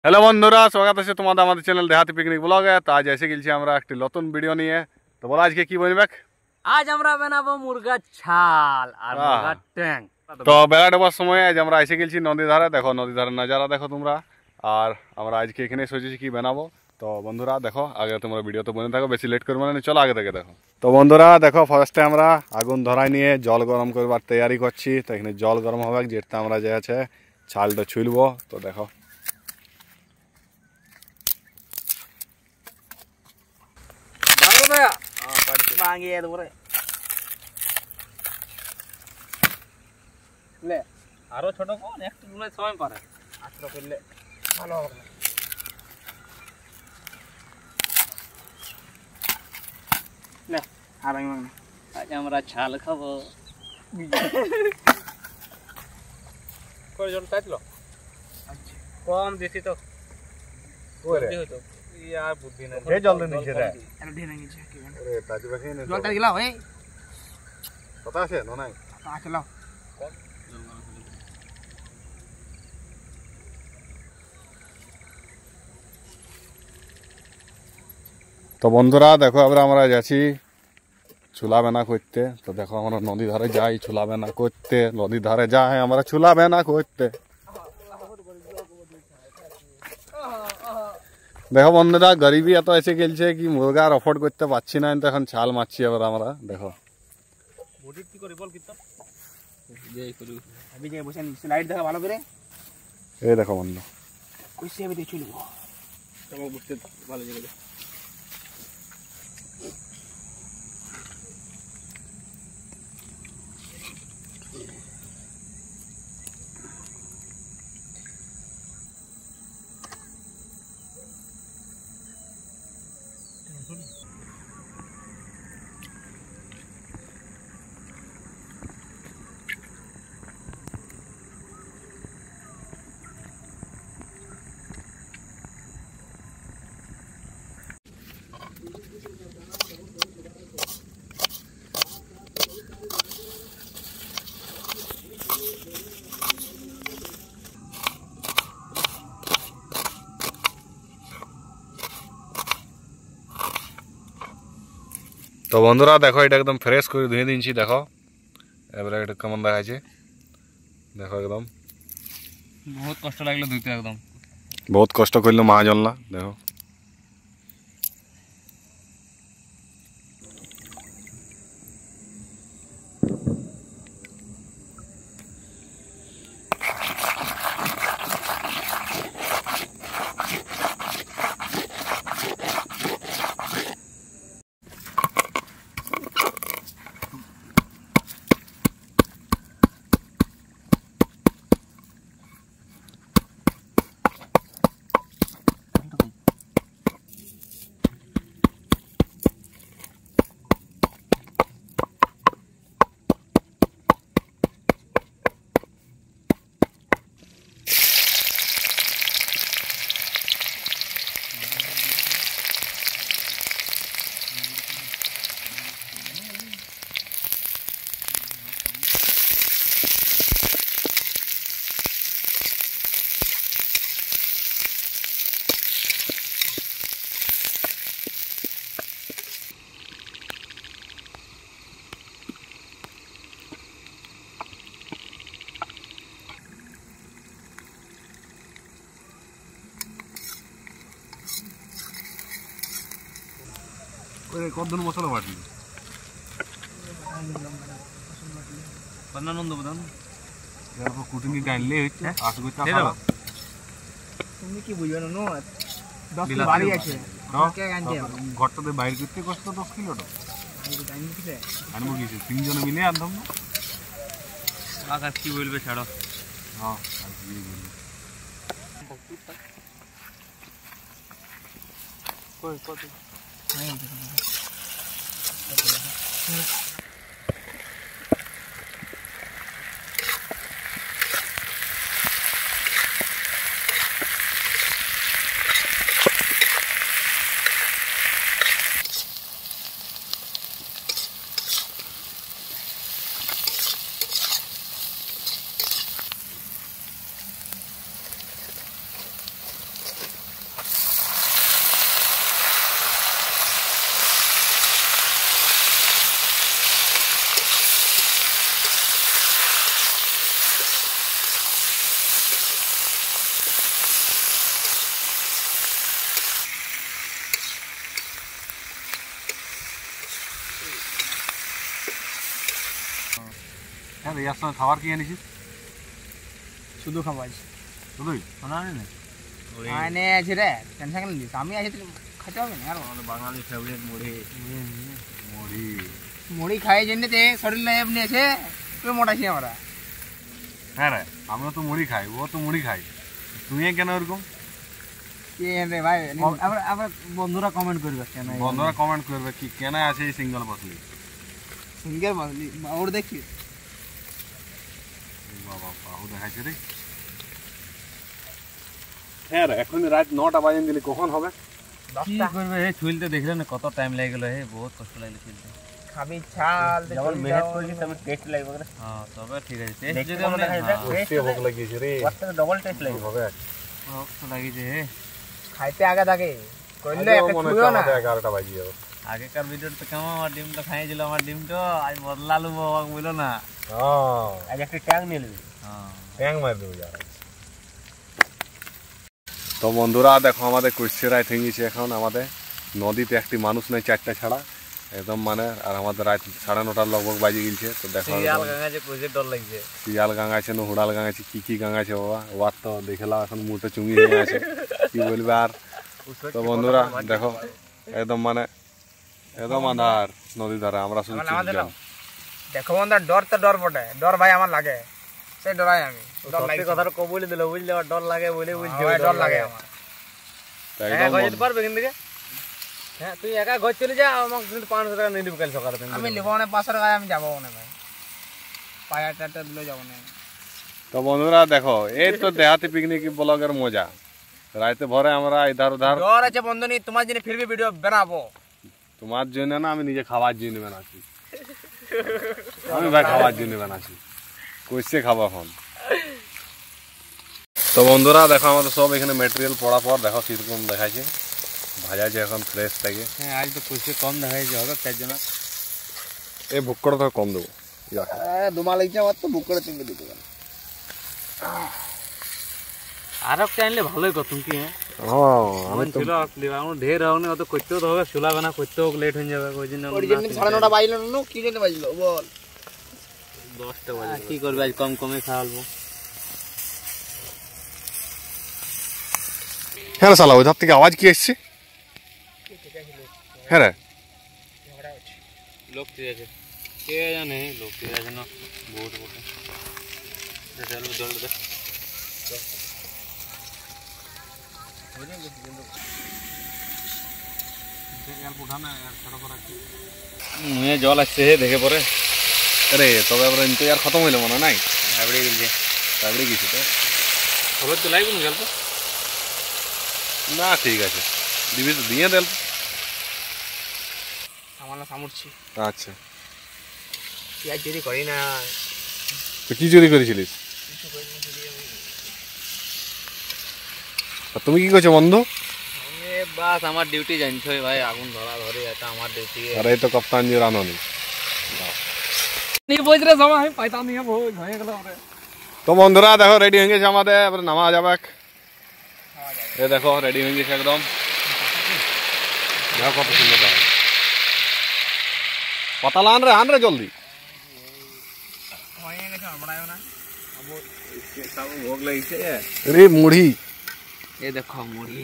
Hello বন্ধুরা, স্বাগত আছে তোমাদের আমাদের চ্যানেল দেহাতি পিকনিক ব্লগে। তো আজ এসে গেছি আমরা একটি নতুন ভিডিও নিয়ে। তো বলো আজকে কি বলবে? আজ আমরা বানাবো মুরগার ছাল আর মুরগার ট্যাং। তো বেলা ডোবার সময় আজ আমরা এসে গেছি নদীর ধারে। দেখো নদীর ধারে নজারা দেখো তোমরা। আর আমরা আজকে এখানে সোচেছি কি বানাবো। তো বন্ধুরা দেখো, আগে তোমরা ভিডিওতে বনে থাকো, বেশি লেট করবো না, চলো আগে থেকে দেখো। তো বন্ধুরা দেখো, ফার্স্টে আমরা আগুন ধরাই নিয়ে জল গরম করবার তৈরি করছি। তো এখানে জল গরম হবে, যেটা আমরা যে আছে ছালটা ছুলবো। তো দেখো আরো ছোট কোন একটু মনে সময় পারে আচ্ছা করলে ভালো হবে। না আর আজ আমরা ছাল খাবো। করে জল চাইলো কম দিছি তো হতো ইয়ার বুদ্ধি না এই জল দিন নিচে রে আরে ঢেনা নিচে কি আরে তাজি বাকি নে জলটা গিলাও এই কথা আছে না নাই আচ্ছা লাও। তো বন্ধুরা দেখো, এবার আমরা যাচ্ছি চুলা বেনা করতে। তো দেখো আমরা নদী ধারে যাই চুলা বেনা করতে, নদীর ধারে যাই আমরা চুলা বেনা করতে। দেখো বন্ধুরা, গরিবী এত এসে গেছে কি মুরগা আর অফোর্ড করতে পারছি না, তো এখন ছাল মারছি এবার আমরা। দেখো কি করে বল কিতো আমি যে বসে স্লাইড দেখা ভালো করে এই দেখো বন্ধু, কইছি আমি দেখি চলবো তোমাকে বুঝতে ভালো লাগে। তো বন্ধুরা দেখো, এটা একদম ফ্রেশ করে ধুয়ে দিনছি। দেখো এবারে এটা কেমন দেখাচ্ছে, দেখো একদম বহুত কষ্ট লাগলো ধুইতে, একদম বহুত কষ্ট করলো মহাজন না। দেখো কতদিন মশলা বাটলি পন্নানন্দ বদান কুটুনি ডাইলে হচ্ছে আসবে। তুমি কি বুঝবে না? 10 বাড়ি আছে ঘরটাতে বাইরে করতে কষ্ট 10 কিলোটা আনবো কিছু তিনজনে মিলে আনতাম না। আকাশ কি বলবে ছাড়ো। হ্যাঁ আর কি বলবো, কই কত ইয়ার সঙ্গে খাবার কি এনেছিস? শুধু খাবার শুধুই শোনা নেই আনে আছে রে টেনশন কেন নিস আমি আছি খেতে হবে না আর আমাদের বাঙালি ফেভারিট মুড়ি মুড়ি মুড়ি খাই জন্যতে শরীর না এমনি আছে তুই মোটাছি আমরা হ্যাঁ রে আমরা তো মুড়ি খাই ও তো মুড়ি খাই তুই কেন ওরকম কি রে ভাই আবার আবার বন্ধুরা কমেন্ট করবে কেন বন্ধুরা কমেন্ট করবে কি কেন আছে এই সিঙ্গেল বসলি সিঙ্গেল বসলি ওর দেখি বাবা বাহু দেখাচ্ছে রে হ্যাঁ রে এখন রাত 9টা বাজে দিলি কখন হবে কি করবে এই ছুলতে দেখলে না কত টাইম লাগে গেল হে বহুত কষ্ট লাগলো ছুলতে খাবি ছাল যেমন মেহনত করলি তবে টেস্ট লাগবে করে হ্যাঁ তবে ঠিক আছে টেস্ট যদি আমরা টেস্ট ভোগ লাগিয়েছে রে ওর থেকে ডবল টেস্ট লাগবে হবে ভোগ তো লাগিছে হে খাইতে আগে থাকে কইলে একটা ছুঁয়ো না 11টা বাজে যাবে আগেকার ভিডিওতে কেমন আমার ডিমটা খাইছিল আমার ডিমটা আজ বদলালু বাবা বলো না হ্যাঁ আজ একটা ট্যাং নিয়ে নিবি হ্যাঁ ট্যাং মার দেবো যারা তো বন্ধুরা দেখো আমাদের কুইসেরায় থেকেছি এখন আমাদের নদীতে একটি মানুষ নেই 4টা ছাড়া একদম মানে আর আমাদের রাত 9:30 লগভগ বাজে গেছে তো দেখো শিয়াল গঙ্গা যে কইছে ডর লাগছে শিয়াল গাঙ আছে না হুড়াল গাঙ আছে কি গাঙ আছে বাবা ওয়ার তো দেখলাম এখন মুটে চুঙ্গি হয়ে আছে কি বলবে আর তো বন্ধুরা দেখো একদম মানে একদম আন্ধার নদী ধারে আমরা শুধু দেখো বন্ধা ডর তো ডর বটে ডর ভাই আমার লাগে সেই ডরাই আমি ডর লাগে সত্যি কথাটা কবুল দিল বুঝলে ডর লাগে বলে বুঝছে ডর লাগে আমার হ্যাঁ গজ যেতে পারবে কিন্তু হ্যাঁ তুই একা গজ চলে যা আমাকে কিন্তু 500 টাকা নিয়ে নিবি কাল সকালে আমি লিখবো না 500 টাকা আমি যাবো না ভাই পায়া টাটা দিলে যাবো না তো বন্ধুরা দেখো এই তো দেহাতি পিকনিক ব্লগের মজা রাতে ভরে আমরা ইধার উধার ডর আছে বন্ধু নি তোমার জন্য ফির ভিডিও বানাবো তোমার জন্য না আমি নিজে খাবার জন্য বানাচ্ছি আমি ভাই খাবার জন্য বানাচ্ছি কইছে খাবো এখন তো বন্ধুরা দেখো আমাদের সব এখানে ম্যাটেরিয়াল পড়া পর দেখো কিরকম দেখাচ্ছে ভাজা যে এখন ফ্রেশ থাকে হ্যাঁ আজ তো কইছে কম দেখাইছে হবে 4 জন এই ভুক করে তো কম দেবো দুমা লাগছে আমার তো বুক করে তিনকে দিতে পারে আর একটা আনলে ভালোই কত তুমি কি হ্যাঁ আমি তো ছিল আসলে আমরা ঢের হওনি অত করতেও তো হবে চুলা বানা করতেও লেট হয়ে যাবে ওই জন্য ওই জন্য 9:30 বাজলো না কি জন্য বাজলো বল 10টা বাজে কি করবে আজ কম কমে খাওয়াবো হ্যাঁ রে শালা ওই ধার থেকে আওয়াজ কি এসছে হ্যাঁ রে লোক ঠিক আছে কে জানে লোক ঠিক আছে না বহুত বটে জল জল দে মুয়ে জল আসছে দেখে পরে আরে তবে আবার ইন্তজার খতম হইলো মনে নাই হাবড়ে গেছে তাগড়ে গেছি তো খবর তো লাগবে না গল্প না ঠিক আছে দিবি তো দিয়ে দেল আমার না সামুরছি আচ্ছা কি আজ দেরি করি না তো কি চুরি করেছিলিস আর তুমি কি করছো বন্ধু আমি বাস আমার ডিউটি জানছই ভাই আগুন ধরা ধরে এটা আমার ডিউটি আরে এই তো কপ্তান জি রাননি नहीं बोझ रहे जमा है पाइता नहीं है वो भय गलो रे তো বন্ধুরা দেখো রেডি হয়ে গেছে আমাদের এবার নামা যাবে এ দেখো রেডি হয়ে গেছে একদম দেখো কত সুন্দর দেখা পাতালা আন রে জলদি হয়ে গেছে আমরাও না सब भोग लगी है রে মুড়ি ये देखो मुड़ी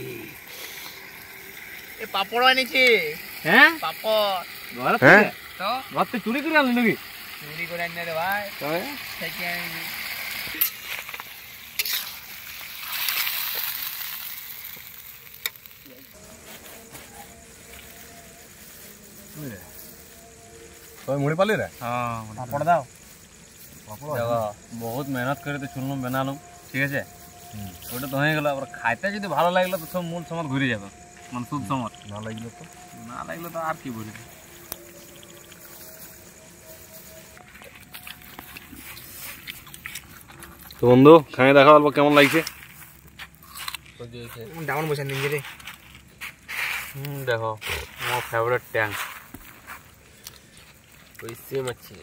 এ পাপড় আনিছি हैं পাপড় घर হ্যাঁ তো रात पे चोरी कर आने लगी চুরি করে আনি রে ভাই तबे থেকে আনি তুই মুড়ি পালি রে हां পাপড় দাও देखो बहुत मेहनत करे तो चुनलुम बनालुम ठीक আছে ওটা তো হয়ে গেল আবার খাইতে যদি ভালো লাগলো তো সব মূল সময় ঘুরে যাবে মানে সুদ সময় না লাগলো তো না লাগলে তো আর কি বলি তো বন্ধু খাই দেখা অল্প কেমন লাগছে ডাউন বসে নিন রে देखो मोर फेवरेट टैंक कैसे मच्छी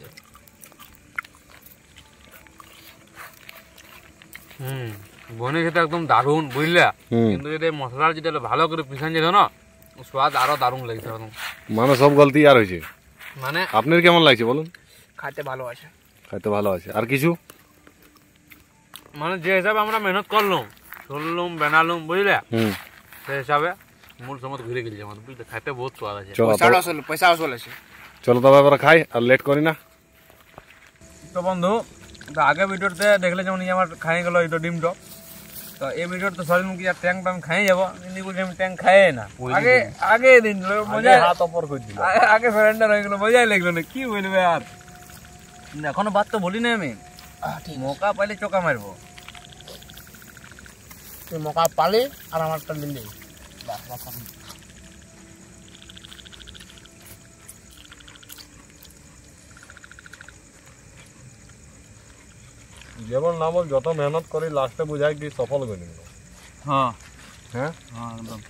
বনে খেতে একদম দারুণ বুঝলে কিন্তু যদি মশলার যদি ভালো করে পিছান যেত না স্বাদ আরো দারুণ লাগছে একদম মানে সব গলতি আর হয়েছে মানে আপনার কেমন লাগছে বলুন খাতে ভালো আছে খাইতে ভালো আছে। আর কিছু মানে যে হিসাবে আমরা মেহনত করলাম, শুনলাম, বানালাম, বুঝলে, সেই হিসাবে মূল সমত ঘুরে গেছে আমাদের, বুঝলে, খাইতে বহুত স্বাদ আছে। পয়সা আসল আছে। চলো তবে এবার খাই, আর লেট করি না। তো বন্ধু, তো আগে ভিডিওতে দেখলে যেমন আমার খাই গেল এই তো ডিমটা, তো এই ভিডিওর তো সরি কি ট্যাঙ্কটা আমি খাই যাবো, কিন্তু বলছি আমি ট্যাঙ্ক খাই না। আগে আগে দিন মজা, হাত অপর করে দিল, আগে সারেন্ডার হয়ে গেল, মজাই লাগলো না, কি বলবে আর। এখনো বাদ তো বলি না আমি, মৌকা পাইলে চোকা মারবো। তুই মকা পালি আর আমারটা নিলি। যেমন না বল, যত মেহনত করি লাস্টে বুঝাই কি সফল করি। হ্যাঁ হ্যাঁ হ্যাঁ একদম।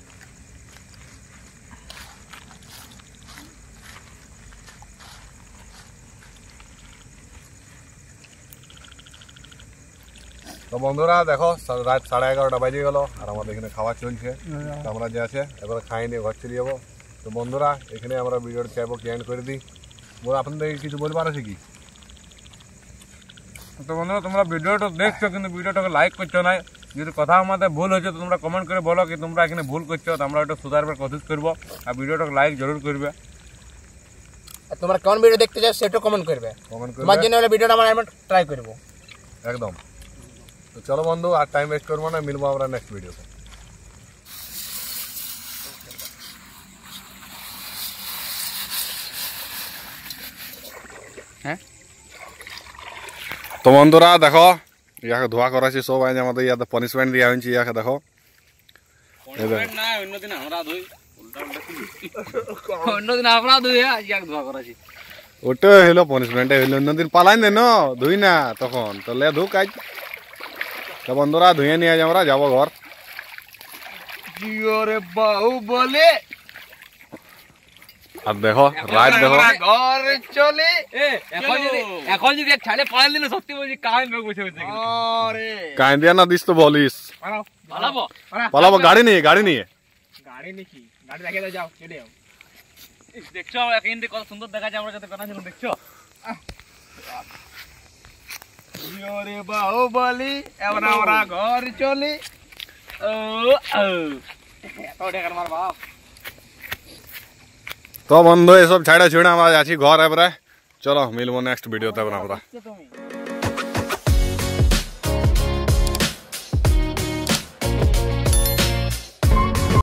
তো বন্ধুরা দেখো, রাত 11:30 বাজে গেল, আর আমাদের এখানে খাওয়া চলছে। তো আমরা যে আছে এবারে খাই নিয়ে ঘর চলে যাবো। তো বন্ধুরা, এখানে আমরা ভিডিওটা চাইবো কি এন্ড করে দিই। বল, আপনাদের কিছু বলবার আছে কি? তো বন্ধুরা, তোমরা ভিডিওটা দেখছো কিন্তু ভিডিওটাকে লাইক করছো না। যদি কথা আমাদের ভুল হয়েছে তো তোমরা কমেন্ট করে বলো কি তোমরা এখানে ভুল করছো, তো আমরা ওটা সুধারবার কোশিশ করবো। আর ভিডিওটাকে লাইক জরুর করবে। আর তোমরা কোন ভিডিও দেখতে চাও সেটা কমেন্ট করবে। তোমার জন্য ভিডিওটা আমরা ট্রাই করবো একদম। তো চলো বন্ধু, আর টাইম ওয়েস্ট করবো না, মিলবো আমরা নেক্সট ভিডিওতে। হ্যাঁ, তো বন্ধুরা দেখো, ইয়াকে ধোয়া করাছি সব, আজ আমাদের ইয়াতে পানিশমেন্ট দিয়া হয়েছে। ইয়াকে দেখো, অন্যদিন আমরা ধুই, অন্যদিন আমরা ধুই, ইয়াকে ধোয়া করাছি। ওটা হইলো পানিশমেন্ট, হইলো অন্যদিন পালাই দেন ধুই না তখন, তো লে ধুক আজ। তো বন্ধুরা, ধুয়ে নিয়ে আজ আমরা যাবো ঘর। বলে আর দেখো রাত দেখো, ঘর চলে। এখন যদি এক ছাড়ে পালাই দিলে সত্যি বলছি কাহিন লোক বসে বসে কাহিন দিয়া না দিস তো বলিস। পালাবো পালাবো গাড়ি নিয়ে, গাড়ি নিয়ে। গাড়ি নাকি? গাড়ি রেখে যাও, চলে যাও। দেখছো এখন কত সুন্দর দেখা যায়, আমরা যাতে বানাচ্ছিলাম, দেখছো? বাহুবলি, এবার আমরা ঘর চলি। তো বন্ধু, এসব ছাড়া ছুড়ে আমরা যাচ্ছি ঘর। এবারে চলো মিলবো নেক্সট ভিডিওতে আমরা। তুমি